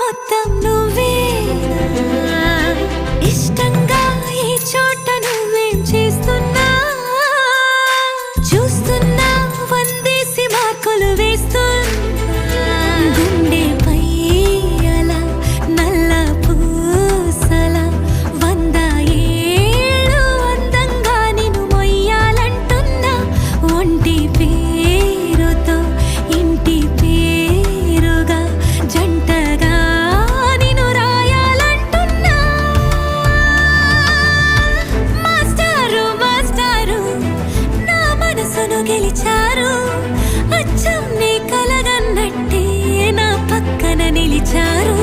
మొత్తం నువ్వేనా ఇష్టంగా ఈ చోట నువ్వేం చేస్తున్నా చూస్తున్నా వందేసి మార్కులు వేస్తున్నా గుండెపై అలా నల్ల పూసల 100 ఏళ్ళు అందంగా నిన్ను మొయ్యాలంటున్నా ఒంటి పేరుతో ఇంటి పేరుగా జంటగా నిన్ను రాయాలంటున్నా మాస్టారు మాస్టారు నా మనసును గెలిచారు అచ్చం నీ కలగన్నట్టే నా పక్కన నిలిచారు